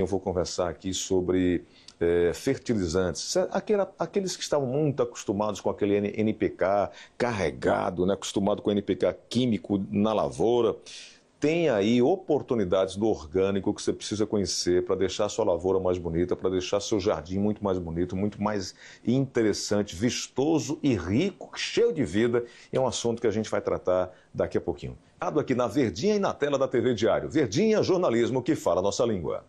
Eu vou conversar aqui sobre fertilizantes. Aqueles que estavam muito acostumados com aquele NPK carregado, né, acostumado com NPK químico na lavoura. Tem aí oportunidades do orgânico que você precisa conhecer para deixar a sua lavoura mais bonita, para deixar seu jardim muito mais bonito, muito mais interessante, vistoso e rico, cheio de vida. É um assunto que a gente vai tratar daqui a pouquinho. Aqui na Verdinha e na tela da TV Diário. Verdinha, jornalismo que fala a nossa língua.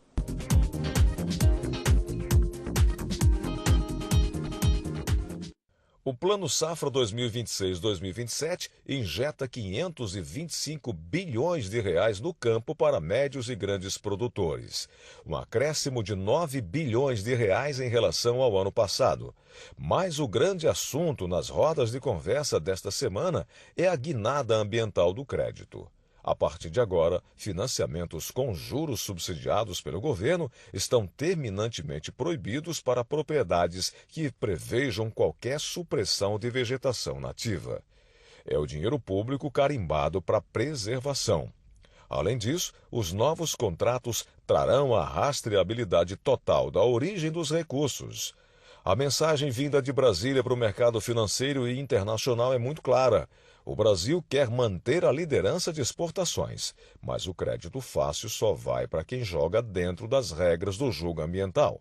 O Plano Safra 2026-2027 injeta 525 bilhões de reais no campo para médios e grandes produtores. Um acréscimo de 9 bilhões de reais em relação ao ano passado. Mas o grande assunto nas rodas de conversa desta semana é a guinada ambiental do crédito. A partir de agora, financiamentos com juros subsidiados pelo governo estão terminantemente proibidos para propriedades que prevejam qualquer supressão de vegetação nativa. É o dinheiro público carimbado para preservação. Além disso, os novos contratos trarão a rastreabilidade total da origem dos recursos. A mensagem vinda de Brasília para o mercado financeiro e internacional é muito clara. O Brasil quer manter a liderança de exportações, mas o crédito fácil só vai para quem joga dentro das regras do jogo ambiental.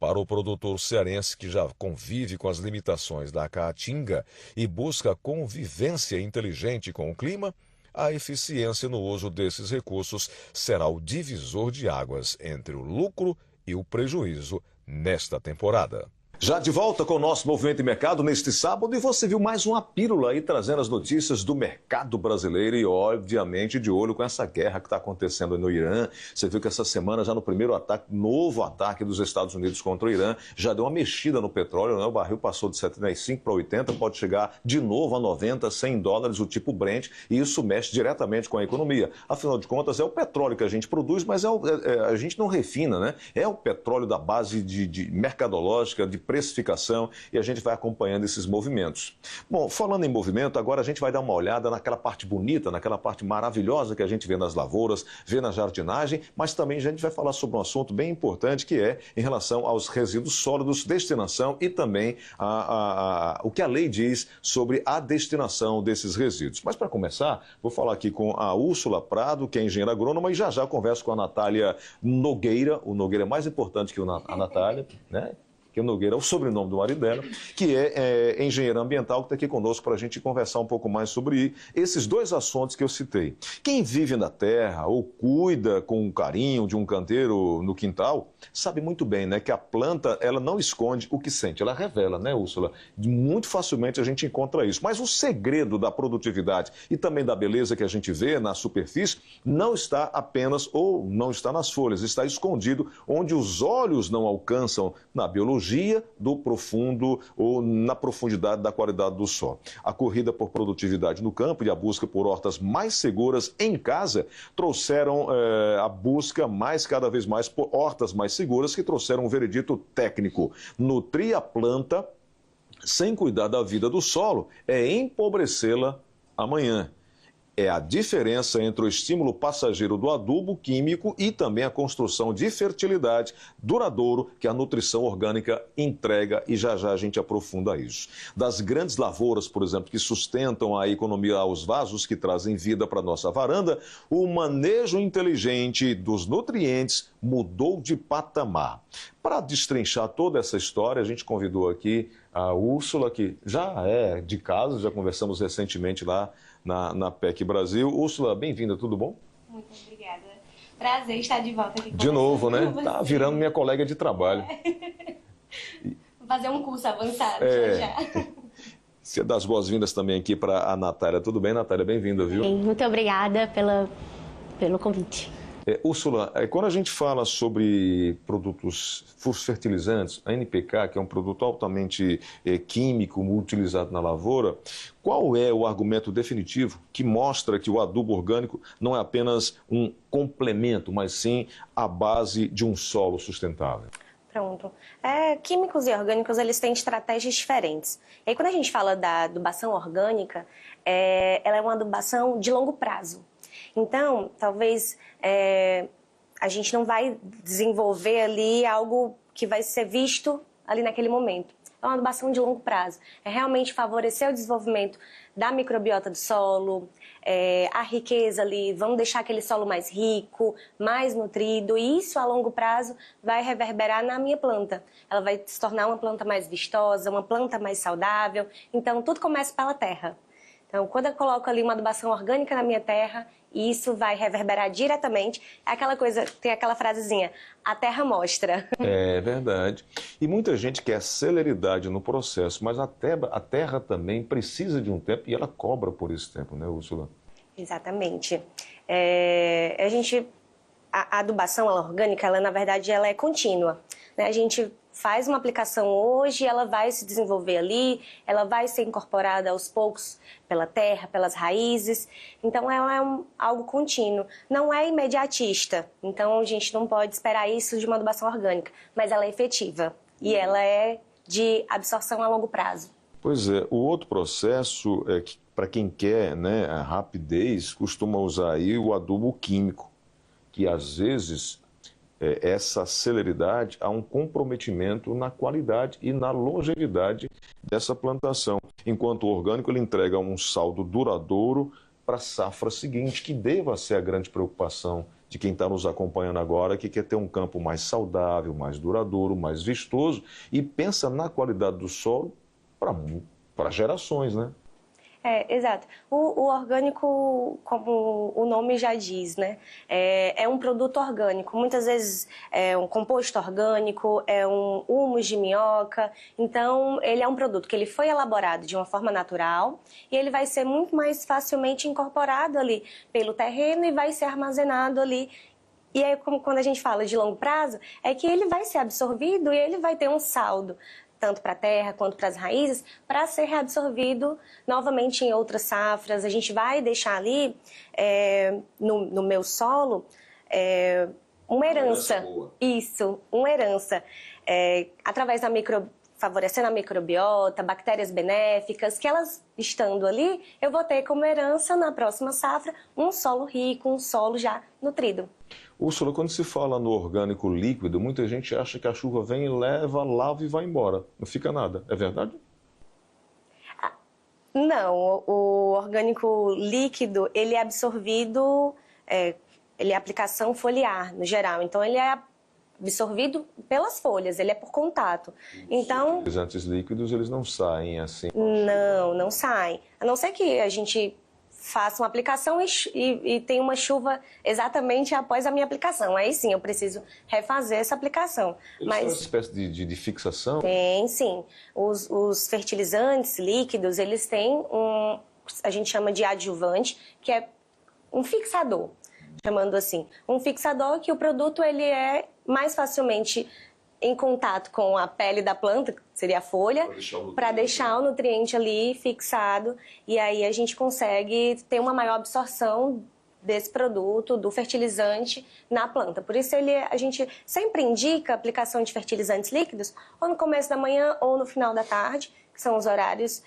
Para o produtor cearense que já convive com as limitações da caatinga e busca convivência inteligente com o clima, a eficiência no uso desses recursos será o divisor de águas entre o lucro e o prejuízo nesta temporada. Já de volta com o nosso Movimento de Mercado neste sábado, e você viu mais uma pílula aí trazendo as notícias do mercado brasileiro e, obviamente, de olho com essa guerra que está acontecendo no Irã. Você viu que essa semana, já no primeiro ataque, novo ataque dos Estados Unidos contra o Irã, já deu uma mexida no petróleo, né? O barril passou de 75 para 80, pode chegar de novo a 90, 100 dólares, o tipo Brent, e isso mexe diretamente com a economia. Afinal de contas, é o petróleo que a gente produz, mas a gente não refina, né? É o petróleo da base de mercadológica, de precificação, e a gente vai acompanhando esses movimentos. Bom, falando em movimento, agora a gente vai dar uma olhada naquela parte bonita, naquela parte maravilhosa que a gente vê nas lavouras, vê na jardinagem, mas também a gente vai falar sobre um assunto bem importante que é em relação aos resíduos sólidos, destinação e também o que a lei diz sobre a destinação desses resíduos. Mas para começar, vou falar aqui com a Úrsula Prado, que é engenheira agrônoma, e já converso com a Natália Nogueira. O Nogueira é mais importante que a Natália, né? Que o Nogueira é o sobrenome do marido dela, que é engenheira ambiental, que está aqui conosco para a gente conversar um pouco mais sobre esses dois assuntos que eu citei. Quem vive na terra ou cuida com carinho de um canteiro no quintal, sabe muito bem, né, que a planta ela não esconde o que sente, ela revela, né, Úrsula? Muito facilmente a gente encontra isso. Mas o segredo da produtividade e também da beleza que a gente vê na superfície não está apenas ou não está nas folhas, está escondido onde os olhos não alcançam na biologia do profundo ou na profundidade da qualidade do solo. A corrida por produtividade no campo e a busca por hortas mais seguras em casa trouxeram a busca cada vez mais por hortas mais seguras, que trouxeram um veredito técnico. Nutrir a planta sem cuidar da vida do solo é empobrecê-la amanhã. É a diferença entre o estímulo passageiro do adubo químico e também a construção de fertilidade duradouro que a nutrição orgânica entrega, e já a gente aprofunda isso. Das grandes lavouras, por exemplo, que sustentam a economia aos vasos que trazem vida para a nossa varanda, o manejo inteligente dos nutrientes mudou de patamar. Para destrinchar toda essa história, a gente convidou aqui a Úrsula, que já é de casa, já conversamos recentemente lá na PEC Brasil. Úrsula, bem-vinda, tudo bom? Muito obrigada. Prazer estar de volta aqui com De novo, né? você. Tá virando minha colega de trabalho. Vou fazer um curso avançado já. Você dá as boas-vindas também aqui para a Natália. Tudo bem, Natália? Bem-vinda, viu? Muito obrigada pelo convite. Úrsula, quando a gente fala sobre produtos fertilizantes, a NPK, que é um produto altamente químico, utilizado na lavoura, qual é o argumento definitivo que mostra que o adubo orgânico não é apenas um complemento, mas sim a base de um solo sustentável? Pronto. Químicos e orgânicos, eles têm estratégias diferentes. E aí, quando a gente fala da adubação orgânica, ela é uma adubação de longo prazo. Então, talvez a gente não vai desenvolver ali algo que vai ser visto ali naquele momento. É uma adubação de longo prazo. É realmente favorecer o desenvolvimento da microbiota do solo, a riqueza ali, vamos deixar aquele solo mais rico, mais nutrido, e isso a longo prazo vai reverberar na minha planta. Ela vai se tornar uma planta mais vistosa, uma planta mais saudável. Então, tudo começa pela terra. Então, quando eu coloco ali uma adubação orgânica na minha terra, isso vai reverberar diretamente. É aquela coisa, tem aquela frasezinha, a terra mostra. É verdade. E muita gente quer celeridade no processo, mas a terra também precisa de um tempo e ela cobra por esse tempo, né, Úrsula? Exatamente. A adubação orgânica, ela, na verdade, ela é contínua, né? A gente faz uma aplicação hoje, ela vai se desenvolver ali, ela vai ser incorporada aos poucos pela terra, pelas raízes. Então, ela é algo contínuo. Não é imediatista, então a gente não pode esperar isso de uma adubação orgânica, mas ela é efetiva e ela é de absorção a longo prazo. Pois é, o outro processo é que, para quem quer, né, a rapidez, costuma usar aí o adubo químico, que às vezes essa celeridade há um comprometimento na qualidade e na longevidade dessa plantação. Enquanto o orgânico ele entrega um saldo duradouro para a safra seguinte, que deva ser a grande preocupação de quem está nos acompanhando agora, que quer ter um campo mais saudável, mais duradouro, mais vistoso e pensa na qualidade do solo para gerações, né? Exato. O orgânico, como o nome já diz, né? É um produto orgânico. Muitas vezes é um composto orgânico, é um humus de minhoca. Então, ele é um produto que ele foi elaborado de uma forma natural e ele vai ser muito mais facilmente incorporado ali pelo terreno e vai ser armazenado ali. E aí, como quando a gente fala de longo prazo, é que ele vai ser absorvido e ele vai ter um saldo, tanto para a terra quanto para as raízes, para ser reabsorvido novamente em outras safras. A gente vai deixar ali, no meu solo, uma herança. Isso, uma herança. Através da favorecendo a microbiota, bactérias benéficas, que elas estando ali, eu vou ter como herança na próxima safra um solo rico, um solo já nutrido. Úrsula, quando se fala no orgânico líquido, muita gente acha que a chuva vem, leva, lava e vai embora. Não fica nada. É verdade? Não, o orgânico líquido, ele é absorvido, ele é aplicação foliar, no geral. Então, ele é absorvido pelas folhas, ele é por contato. Então, os fertilizantes líquidos, eles não saem assim? Não saem. A não ser que a gente faça uma aplicação e tenha uma chuva exatamente após a minha aplicação. Aí sim, eu preciso refazer essa aplicação. Eles são uma espécie de fixação? Tem, sim. Os fertilizantes líquidos, eles têm a gente chama de adjuvante, que é um fixador, chamando assim. Um fixador que o produto ele é mais facilmente em contato com a pele da planta, que seria a folha, para deixar o nutriente ali fixado. E aí a gente consegue ter uma maior absorção desse produto, do fertilizante, na planta. Por isso a gente sempre indica a aplicação de fertilizantes líquidos ou no começo da manhã ou no final da tarde, que são os horários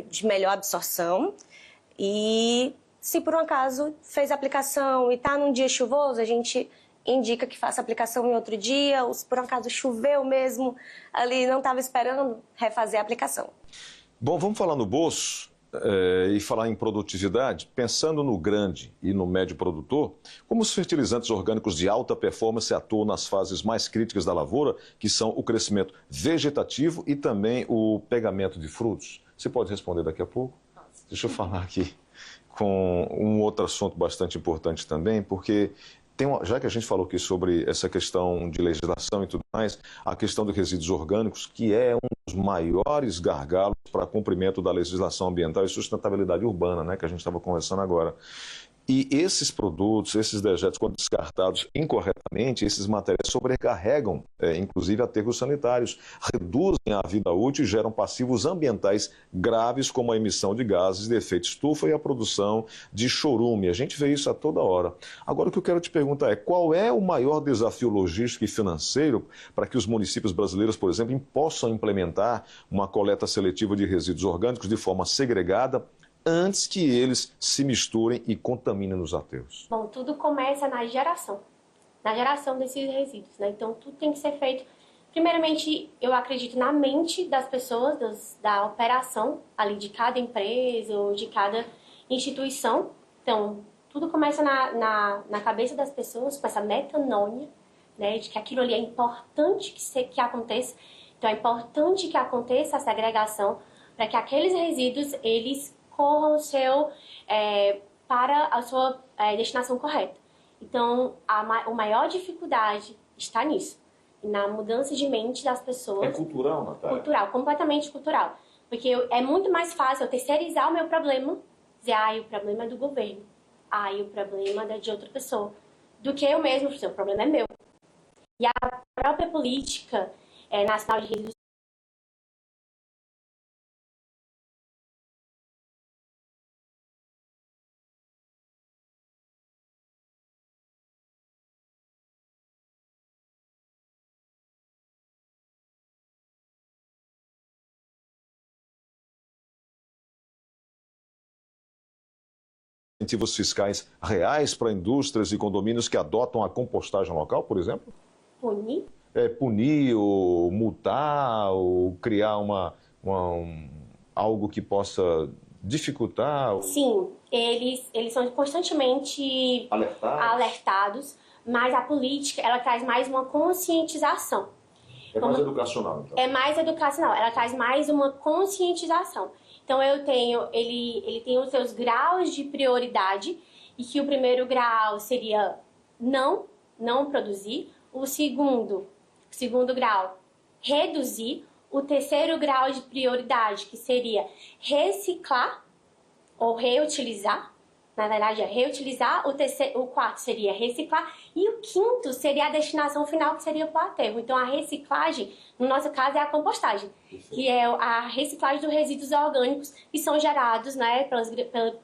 de melhor absorção. E se por um acaso fez a aplicação e está num dia chuvoso, a gente indica que faça aplicação em outro dia, ou se por um acaso choveu mesmo, ali não estava esperando, refazer a aplicação. Bom, vamos falar no bolso e falar em produtividade, pensando no grande e no médio produtor, como os fertilizantes orgânicos de alta performance atuam nas fases mais críticas da lavoura, que são o crescimento vegetativo e também o pegamento de frutos. Você pode responder daqui a pouco? Deixa eu falar aqui com um outro assunto bastante importante também, porque já que a gente falou aqui sobre essa questão de legislação e tudo mais, a questão dos resíduos orgânicos, que é um dos maiores gargalos para cumprimento da legislação ambiental e sustentabilidade urbana, né, que a gente estava conversando agora. E esses produtos, esses dejetos, quando descartados incorretamente, esses materiais sobrecarregam, inclusive, aterros sanitários, reduzem a vida útil e geram passivos ambientais graves, como a emissão de gases de efeito estufa e a produção de chorume. A gente vê isso a toda hora. Agora, o que eu quero te perguntar é, qual é o maior desafio logístico e financeiro para que os municípios brasileiros, por exemplo, possam implementar uma coleta seletiva de resíduos orgânicos de forma segregada, antes que eles se misturem e contaminem nos aterros? Bom, tudo começa na geração. na geração desses resíduos, né? Então, tudo tem que ser feito. Primeiramente, eu acredito na mente das pessoas, da operação ali de cada empresa ou de cada instituição. Então, tudo começa na cabeça das pessoas, com essa metanoia, né? De que aquilo ali é importante que aconteça. Então, é importante que aconteça a segregação para que aqueles resíduos, eles corram para a sua destinação correta. Então, a maior dificuldade está nisso, na mudança de mente das pessoas. É cultural, Natália? Cultural, completamente cultural. Porque é muito mais fácil eu terceirizar o meu problema, dizer, o problema é do governo, o problema é de outra pessoa, do que eu mesmo, o problema é meu. E a própria política nacional de resíduos Incentivos fiscais reais para indústrias e condomínios que adotam a compostagem local, por exemplo? punir. Punir, ou multar, ou criar algo que possa dificultar? Sim, eles são constantemente alertados, mas a política, ela traz mais uma conscientização. É mais educacional, então? É mais educacional, ela traz mais uma conscientização. Então, ele tem os seus graus de prioridade, e que o primeiro grau seria não produzir, o segundo grau, reduzir, o terceiro grau de prioridade, que seria reciclar ou reutilizar, na verdade é reutilizar, o quarto seria reciclar, e o quinto seria a destinação final, que seria o aterro. Então, a reciclagem, no nosso caso, é a compostagem, que é a reciclagem dos resíduos orgânicos que são gerados, né,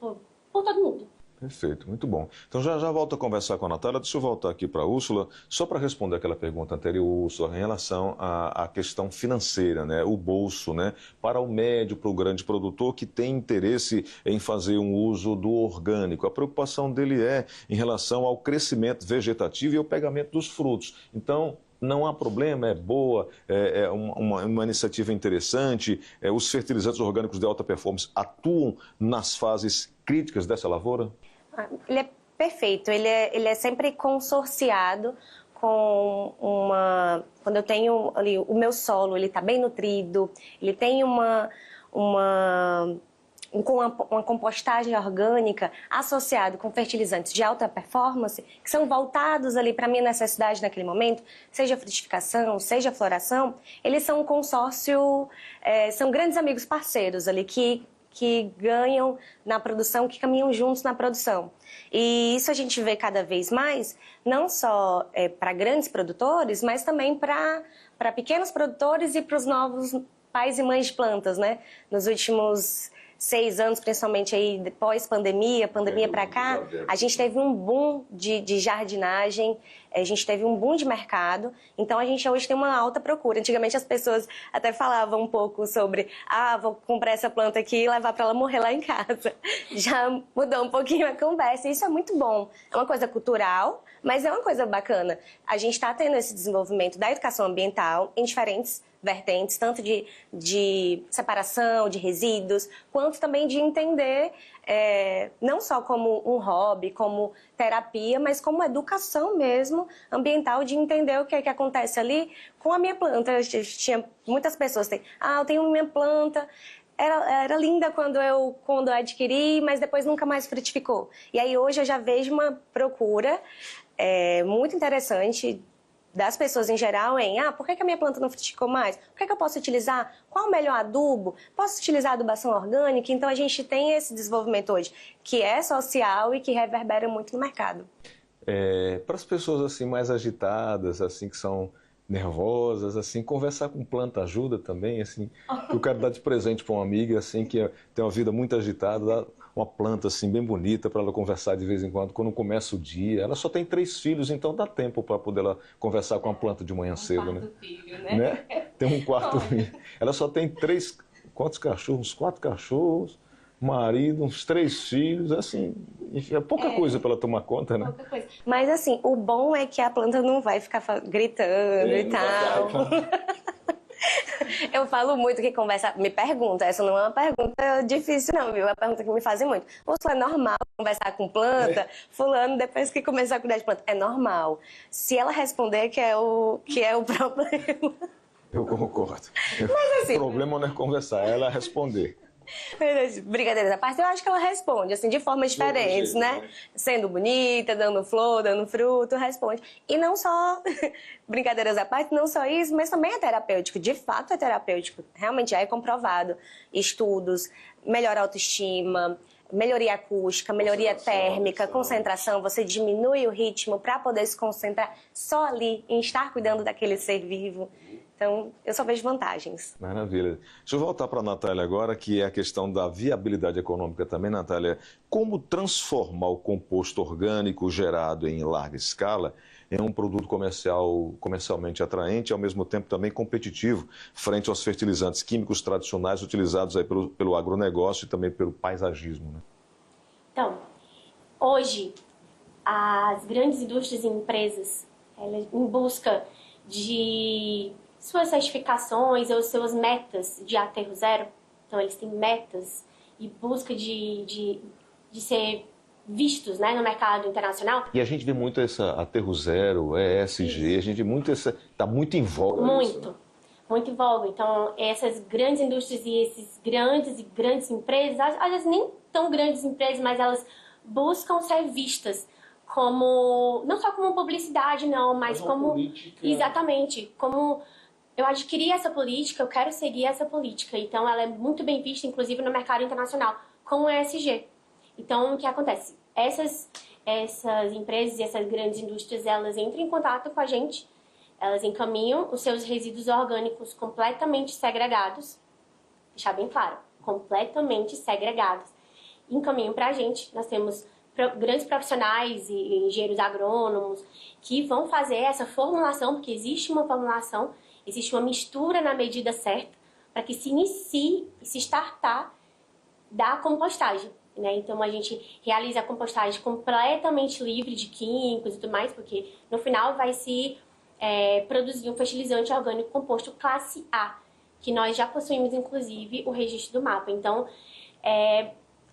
por todo mundo. Perfeito, muito bom. Então já volto a conversar com a Natália. Deixa eu voltar aqui para a Úrsula, só para responder aquela pergunta anterior, Úrsula, em relação à questão financeira, né? O bolso, né? Para o médio, para o grande produtor que tem interesse em fazer um uso do orgânico. A preocupação dele é em relação ao crescimento vegetativo e ao pegamento dos frutos. Então, não há problema, é boa, é uma iniciativa interessante. Os fertilizantes orgânicos de alta performance atuam nas fases críticas dessa lavoura? Ele é perfeito, ele é sempre consorciado com quando eu tenho ali o meu solo, ele está bem nutrido, ele tem com uma compostagem orgânica associado com fertilizantes de alta performance, que são voltados ali para a minha necessidade naquele momento, seja frutificação, seja floração, eles são um consórcio, são grandes amigos parceiros ali que ganham na produção, que caminham juntos na produção. E isso a gente vê cada vez mais, não só para grandes produtores, mas também para pequenos produtores e para os novos pais e mães de plantas, né? Nos últimos 6 anos, principalmente aí pós-pandemia, pandemia para cá, a gente teve um boom de jardinagem, a gente teve um boom de mercado, então a gente hoje tem uma alta procura. Antigamente as pessoas até falavam um pouco sobre, vou comprar essa planta aqui e levar para ela morrer lá em casa. Já mudou um pouquinho a conversa, e isso é muito bom. É uma coisa cultural, mas é uma coisa bacana. A gente está tendo esse desenvolvimento da educação ambiental em diferentes vertentes, tanto de separação de resíduos, quanto também de entender não só como um hobby, como terapia, mas como educação mesmo ambiental, de entender o que é que acontece ali com a minha planta. Muitas pessoas têm, eu tenho minha planta, era linda quando eu adquiri, mas depois nunca mais frutificou. E aí hoje eu já vejo uma procura muito interessante das pessoas em geral por que a minha planta não frutificou mais? O que eu posso utilizar? Qual o melhor adubo? Posso utilizar adubação orgânica? Então a gente tem esse desenvolvimento hoje, que é social e que reverbera muito no mercado. Para as pessoas assim mais agitadas, assim que são nervosas, assim, conversar com planta ajuda também, assim. Eu quero dar de presente para uma amiga assim que tem uma vida muito agitada, uma planta assim bem bonita para ela conversar de vez em quando começa o dia. Ela só tem 3 filhos, então dá tempo para poder ela conversar com a planta de manhã cedo, né? Filho, né? Tem um quarto filho. Ela só tem 3, quantos cachorros? 4 cachorros. marido, uns 3 filhos, assim, enfim, é pouca coisa para ela tomar conta, né? Pouca coisa. Mas assim, o bom é que a planta não vai ficar gritando e tal. Eu falo muito que conversa, me pergunta, essa não é uma pergunta difícil não, viu? É uma pergunta que me fazem muito. Ou é normal conversar com planta? Fulano, depois que começar a cuidar de planta, é normal. Se ela responder que é o problema. Eu concordo. Mas, assim, o problema não é conversar, é ela responder. Brincadeiras à parte, eu acho que ela responde, assim, de formas diferentes, né? Sendo bonita, dando flor, dando fruto, responde. E não só, brincadeiras à parte, não só isso, mas também é terapêutico. De fato é terapêutico. Realmente já é comprovado. Estudos, melhora a autoestima, melhoria acústica, melhoria térmica, concentração. Você diminui o ritmo para poder se concentrar só ali, em estar cuidando daquele ser vivo. Então, eu só vejo vantagens. Maravilha. Deixa eu voltar para a Natália agora, que é a questão da viabilidade econômica também, Natália. Como transformar o composto orgânico gerado em larga escala em um produto comercialmente atraente e, ao mesmo tempo, também competitivo, frente aos fertilizantes químicos tradicionais utilizados aí pelo agronegócio e também pelo paisagismo, né? Então, hoje, as grandes indústrias e empresas, elas, em busca de suas certificações ou suas metas de aterro zero, então eles têm metas e busca de ser vistos, né, no mercado internacional. E a gente vê muito essa aterro zero, ESG, a gente vê muito está muito em voga. Muito em voga. Então, essas grandes indústrias e esses grandes empresas, às vezes nem tão grandes empresas, mas elas buscam ser vistas como, não só como publicidade, não, mas como... Política. Exatamente, como... Eu adquiri essa política, eu quero seguir essa política. Então, ela é muito bem vista, inclusive, no mercado internacional, com o ESG. Então, o que acontece? Essas empresas e essas grandes indústrias, elas entram em contato com a gente, elas encaminham os seus resíduos orgânicos completamente segregados, deixar bem claro, completamente segregados, encaminham para a gente. Nós temos grandes profissionais e engenheiros agrônomos que vão fazer essa formulação, porque existe uma formulação, existe uma mistura na medida certa para que se inicie e se startar da compostagem, né? Então a gente realiza a compostagem completamente livre de químicos e tudo mais, porque no final vai se produzir um fertilizante orgânico composto classe A, que nós já possuímos inclusive o registro do mapa. Então é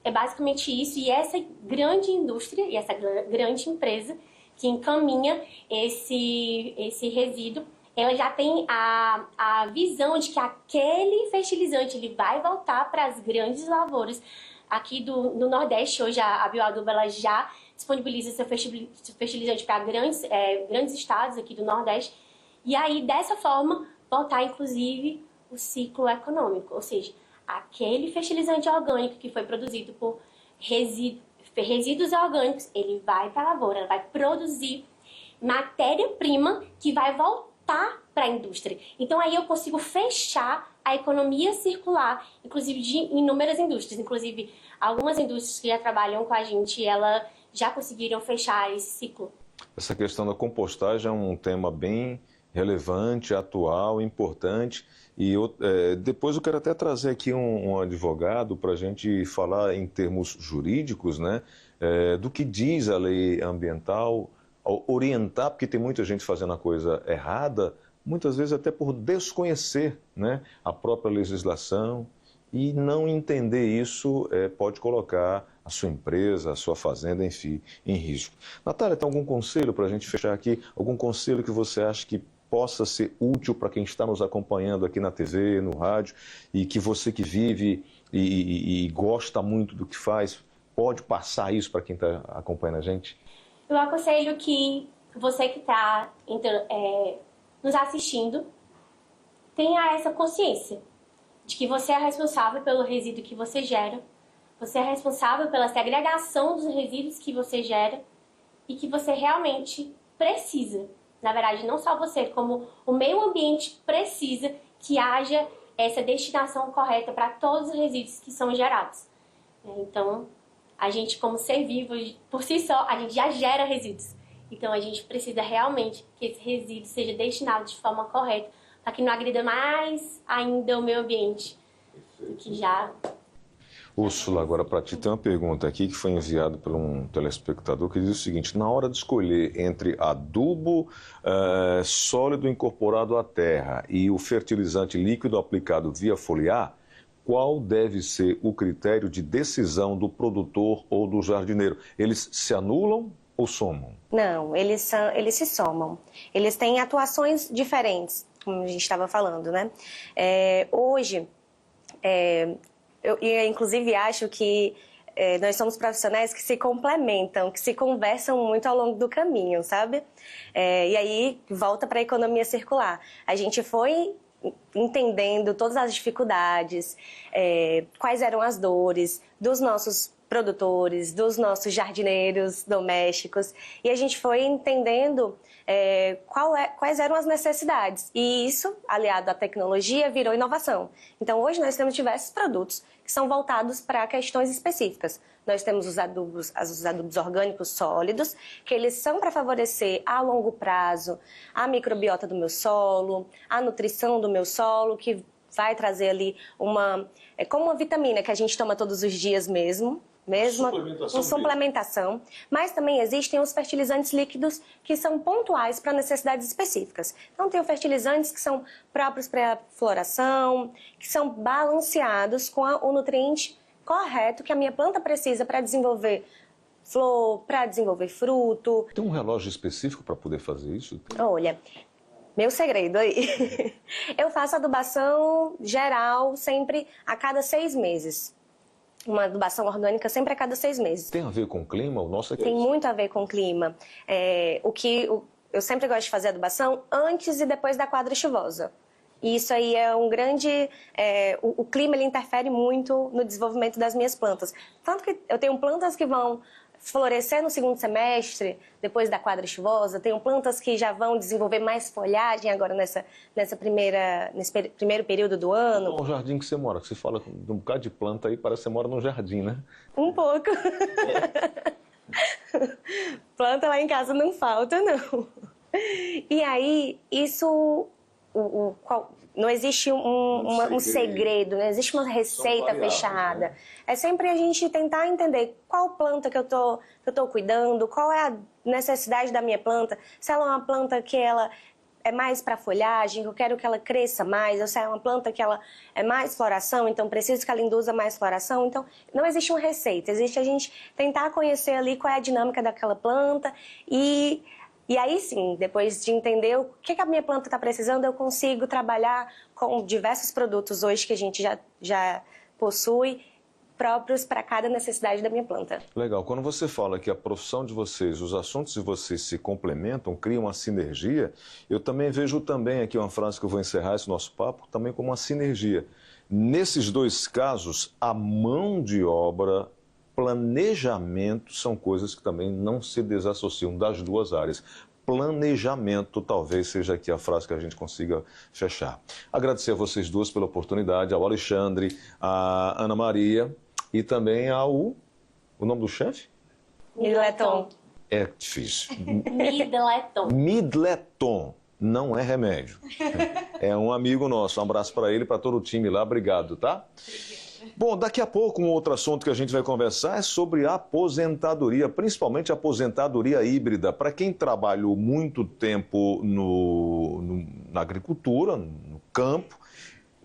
basicamente isso, e essa grande indústria e essa grande empresa que encaminha esse resíduo, ela já tem a visão de que aquele fertilizante ele vai voltar para as grandes lavouras aqui do Nordeste. Hoje a Bioadubo ela já disponibiliza seu fertilizante para grandes estados aqui do Nordeste, e aí dessa forma voltar inclusive o ciclo econômico, ou seja, aquele fertilizante orgânico que foi produzido por resíduos orgânicos, ele vai para a lavoura, ela vai produzir matéria-prima que vai voltar para a indústria. Então aí eu consigo fechar a economia circular, inclusive de inúmeras indústrias, inclusive algumas indústrias que já trabalham com a gente, elas já conseguiram fechar esse ciclo. Essa questão da compostagem é um tema bem relevante, atual, importante. E depois eu quero até trazer aqui um advogado para a gente falar em termos jurídicos, né, do que diz a lei ambiental, orientar, porque tem muita gente fazendo a coisa errada, muitas vezes até por desconhecer, né, a própria legislação, e não entender isso pode colocar a sua empresa, a sua fazenda, enfim, em risco. Natália, tem algum conselho para a gente fechar aqui? Algum conselho que você acha que possa ser útil para quem está nos acompanhando aqui na TV, no rádio, e que você que vive e gosta muito do que faz, pode passar isso para quem está acompanhando a gente? Eu aconselho que você que está nos assistindo tenha essa consciência de que você é responsável pelo resíduo que você gera, você é responsável pela segregação dos resíduos que você gera e que você realmente precisa. Na verdade, não só você, como o meio ambiente precisa que haja essa destinação correta para todos os resíduos que são gerados. Então, a gente como ser vivo, por si só, a gente já gera resíduos. Então, a gente precisa realmente que esse resíduo seja destinado de forma correta, para que não agrida mais ainda o meio ambiente do que já... Úrsula, agora para ti tem uma pergunta aqui que foi enviada por um telespectador que diz o seguinte: na hora de escolher entre adubo sólido incorporado à terra e o fertilizante líquido aplicado via foliar, qual deve ser o critério de decisão do produtor ou do jardineiro? Eles se anulam ou somam? Não, eles se somam. Eles têm atuações diferentes, como a gente estava falando, né? Hoje, eu inclusive acho que nós somos profissionais que se complementam, que se conversam muito ao longo do caminho, sabe? E aí volta para a economia circular. A gente foi entendendo todas as dificuldades, quais eram as dores dos nossos produtores, dos nossos jardineiros domésticos, e a gente foi entendendo quais eram as necessidades. E isso, aliado à tecnologia, virou inovação. Então, hoje nós temos diversos produtos que são voltados para questões específicas. Nós temos os adubos orgânicos sólidos, que eles são para favorecer a longo prazo a microbiota do meu solo, a nutrição do meu solo, que vai trazer ali como uma vitamina que a gente toma todos os dias mesmo, com suplementação, mas também existem os fertilizantes líquidos que são pontuais para necessidades específicas. Então tem fertilizantes que são próprios para a floração, que são balanceados com o nutriente correto que a minha planta precisa para desenvolver flor, para desenvolver fruto. Tem um relógio específico para poder fazer isso? Olha, meu segredo aí, eu faço adubação geral sempre a cada 6 meses. Uma adubação orgânica sempre a cada 6 meses. Tem a ver com o clima? O nosso Tem muito a ver com o clima. Eu sempre gosto de fazer adubação antes e depois da quadra chuvosa. E isso aí é um grande... o clima ele interfere muito no desenvolvimento das minhas plantas. Tanto que eu tenho plantas que vão florescer no segundo semestre, depois da quadra chuvosa. Tenho plantas que já vão desenvolver mais folhagem agora nesse primeiro período do ano. Qual é o jardim que você mora? Que você fala de um bocado de planta aí, parece que você mora num jardim, né? Um pouco. Planta lá em casa não falta, não. E aí, isso... não existe um segredo, não existe uma receita fechada. Né? É sempre a gente tentar entender qual planta que eu tô cuidando, qual é a necessidade da minha planta. Se ela é uma planta que ela é mais para folhagem, eu quero que ela cresça mais, ou se é uma planta que ela é mais floração, então preciso que ela induza mais floração. Então, não existe uma receita, existe a gente tentar conhecer ali qual é a dinâmica daquela planta e aí sim, depois de entender o que a minha planta está precisando, eu consigo trabalhar com diversos produtos hoje que a gente já possui, próprios para cada necessidade da minha planta. Legal. Quando você fala que a profissão de vocês, os assuntos de vocês se complementam, criam uma sinergia, eu também vejo aqui uma frase que eu vou encerrar esse nosso papo, também como uma sinergia. Nesses dois casos, a mão de obra, planejamento são coisas que também não se desassociam das duas áreas. Planejamento talvez seja aqui a frase que a gente consiga fechar. Agradecer a vocês duas pela oportunidade, ao Alexandre, à Ana Maria e também o nome do chefe? Midleton. É difícil. Midleton. Midleton. Não é remédio. É um amigo nosso. Um abraço para ele e para todo o time lá. Obrigado, tá? Bom, daqui a pouco um outro assunto que a gente vai conversar é sobre a aposentadoria, principalmente a aposentadoria híbrida. Para quem trabalhou muito tempo na agricultura, no campo,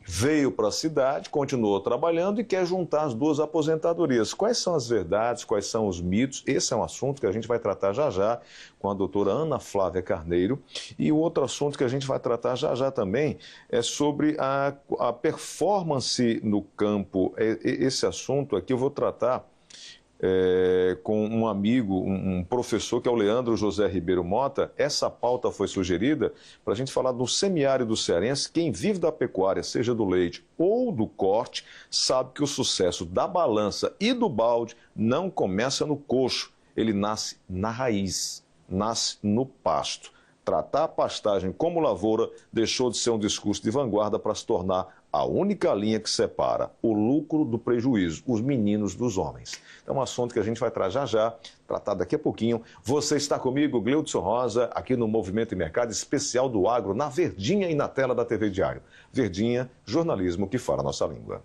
veio para a cidade, continuou trabalhando e quer juntar as duas aposentadorias. Quais são as verdades, quais são os mitos? Esse é um assunto que a gente vai tratar já já com a doutora Ana Flávia Carneiro. E o outro assunto que a gente vai tratar já já também é sobre a performance no campo. Esse assunto aqui eu vou tratar com um amigo, um professor, que é o Leandro José Ribeiro Mota. Essa pauta foi sugerida para a gente falar do semiárido cearense. Quem vive da pecuária, seja do leite ou do corte, sabe que o sucesso da balança e do balde não começa no coxo, ele nasce na raiz, nasce no pasto. Tratar a pastagem como lavoura deixou de ser um discurso de vanguarda para se tornar a única linha que separa o lucro do prejuízo, os meninos dos homens. É um assunto que a gente vai tratar já, tratar daqui a pouquinho. Você está comigo, Gleudson Rosa, aqui no Movimento e Mercado Especial do Agro, na Verdinha e na tela da TV Diário. Verdinha, jornalismo que fala a nossa língua.